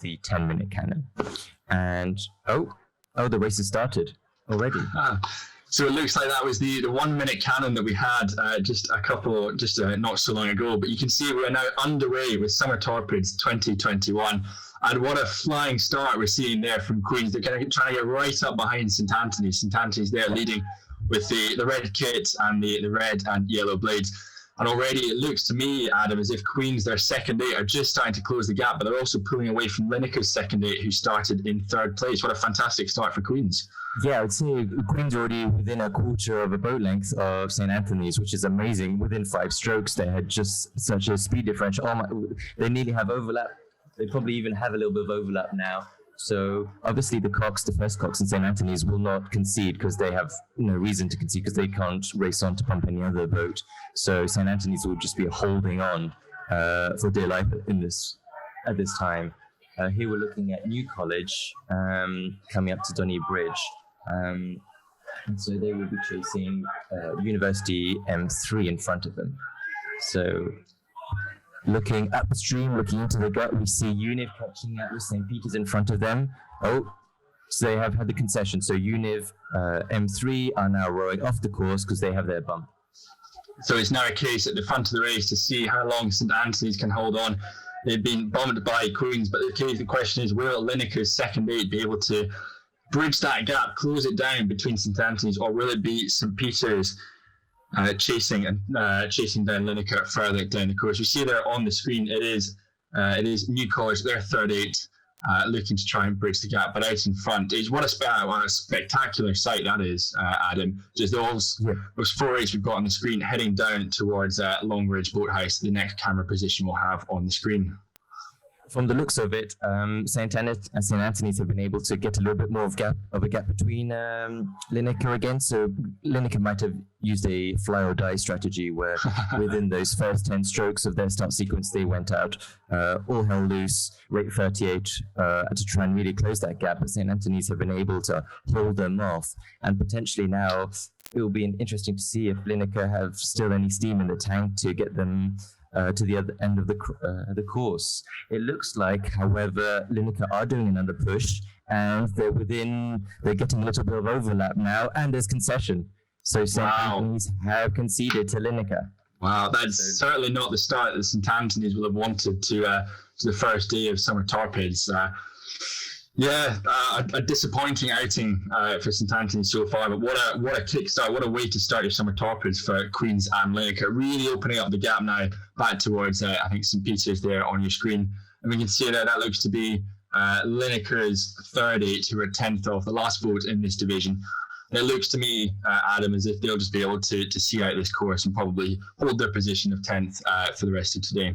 the 10-minute cannon. And the race has started already. So it looks like that was the 1 minute cannon that we had just not so long ago. But you can see we're now underway with Summer Torpids 2021. And what a flying start we're seeing there from Queens. They're kind of trying to get right up behind St Anthony's. St Anthony's there leading with the red kit and the red and yellow blades. And already it looks to me, Adam, as if Queens, their second eight, are just starting to close the gap, but they're also pulling away from Lineker's second eight, who started in third place. What a fantastic start for Queens. Yeah, I'd say Queens already within a quarter of a boat length of St Anthony's, which is amazing. Within 5 strokes, they had just such a speed differential. They nearly have overlap. They probably even have a little bit of overlap now. So obviously the first Cox and St Anthony's will not concede because they have no reason to concede because they can't race on to pump any other boat. So St Anthony's will just be holding on for dear life at this time. Here we're looking at New College coming up to Donny Bridge. And so they will be chasing University M3 in front of them. So looking upstream, looking into the gut, we see Univ catching up with St. Peter's in front of them. So they have had the concession. So Univ M3 are now rowing off the course because they have their bump. So it's now a case at the front of the race to see how long St Anthony's can hold on. They've been bumped by Queens, but the question is, will Lineker's second eight be able to bridge that gap, close it down between St Anthony's, or will it be St Peter's chasing down Lineker further down the course? You see there on the screen, it is New College, their third eight, looking to try and bridge the gap, but out in front is what a spectacular sight that is, Adam. Just those 4 eights we've got on the screen heading down towards Longridge Boathouse, the next camera position we'll have on the screen. From the looks of it, St Anthony's have been able to get a little bit more of a gap between Lineker again. So Lineker might have used a fly or die strategy where within those first 10 strokes of their start sequence, they went out all hell loose, rate 38 to try and really close that gap. But St Anthony's have been able to hold them off. And potentially now it will be interesting to see if Lineker have still any steam in the tank to get them to the other end of the course. It looks like, however, Lineker are doing another push, and they're getting a little bit of overlap now, and there's concession. So St Anthony's have conceded to Lineker. Wow, that's certainly not the start that St Anthony's will have wanted to the first day of Summer Torpids. A disappointing outing for St Anthony's so far, but what a kickstart, what a way to start your Summer Torpids for Queens and Lineker, really opening up the gap now back towards I think St Peter's there on your screen, and we can see that looks to be Lineker's third eight, who are 10th off the last vote in this division. And it looks to me, Adam, as if they'll just be able to see out this course and probably hold their position of 10th for the rest of today.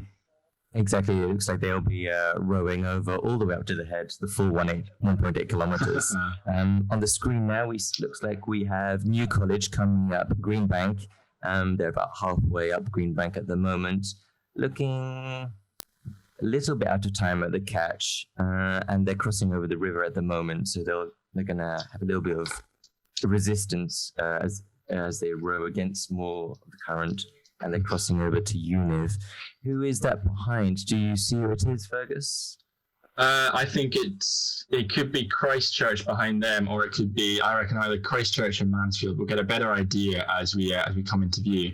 Exactly. It looks like they'll be rowing over all the way up to the head, the full 1.8 kilometers. On the screen now, looks like we have New College coming up Greenbank. They're about halfway up Greenbank at the moment, looking a little bit out of time at the catch, and they're crossing over the river at the moment, so they're gonna have a little bit of resistance as they row against more of the current. And they're crossing over to Univ. Who is that behind? Do you see who it is, Fergus? I think it could be Christchurch behind them, or it could be, I reckon, either Christchurch or Mansfield. We'll get a better idea as we come into view.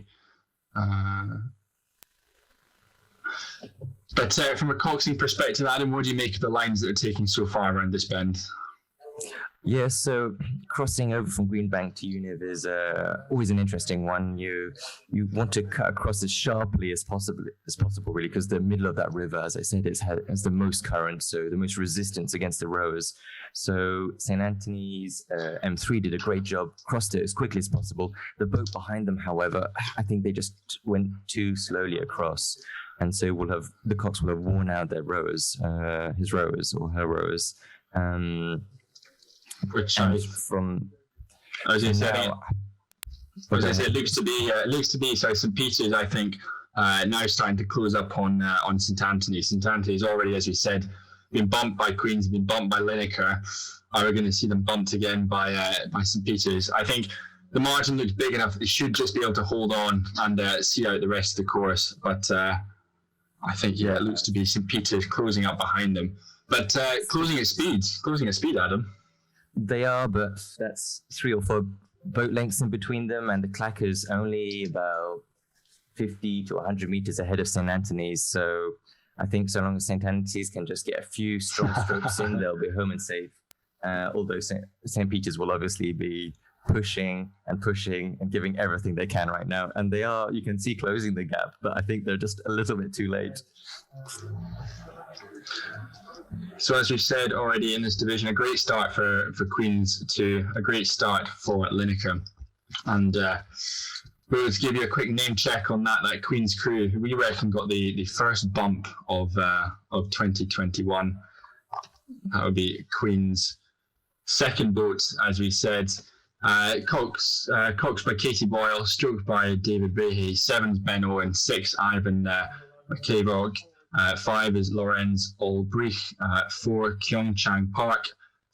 But from a coxing perspective, Adam, what do you make of the lines that are taking so far around this bend? Yeah, so crossing over from Greenbank to Univ is always an interesting one. You want to cut across as sharply as possible, really, because the middle of that river, as I said, has the most current, so the most resistance against the rowers. So St Anthony's M3 did a great job, crossed it as quickly as possible. The boat behind them, however, I think they just went too slowly across. And so the Cox will have worn out their rowers, his rowers or her rowers. Which from, as you said, it looks to be. So St Peter's, I think, now starting to close up on St Anthony's. St Anthony's already, as we said, been bumped by Queens, been bumped by Lineker. Are we going to see them bumped again by St Peter's? I think the margin looks big enough. They should just be able to hold on and see out the rest of the course. But I think, it looks to be St Peter's closing up behind them. But closing at speed, Adam. They are, but that's 3 or 4 boat lengths in between them, and the Clacker's only about 50 to 100 meters ahead of St. Anthony's. So I think so long as St. Anthony's can just get a few strong strokes in, they'll be home and safe. Although St. Peter's will obviously be pushing and giving everything they can right now. And they are, you can see, closing the gap, but I think they're just a little bit too late. So as we've said already in this division, a great start for Queens 2, a great start for Lineker. And we'll give you a quick name check on that Queens crew, who we reckon got the first bump of 2021. That would be Queens' second boat, as we said. Cox by Katie Boyle, stroked by David Behe, 7's Ben Owen, 6 Ivan McCabock, 5 is Lorenz Ulbrich, 4 Kyung Chang Park,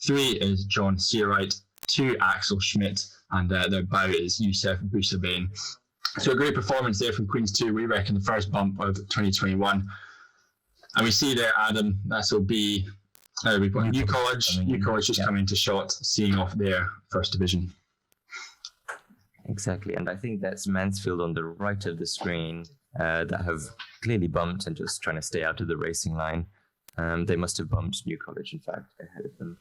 3 is John Searight, 2 Axel Schmidt, and their bow is Youssef Boussabane. So a great performance there from Queens 2, we reckon the first bump of 2021. And we see there, Adam, that'll be we've got New College just coming into shot, seeing off their first division. Exactly, and I think that's Mansfield on the right of the screen that have clearly bumped and just trying to stay out of the racing line. They must have bumped New College, in fact, ahead of them.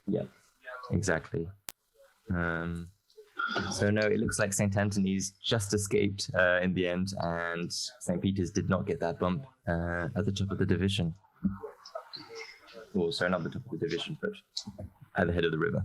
Yeah, exactly. So no, it looks like St. Anthony's just escaped in the end, and St. Peter's did not get that bump at the top of the division. Oh, sorry, not the top of the division, but at the head of the river.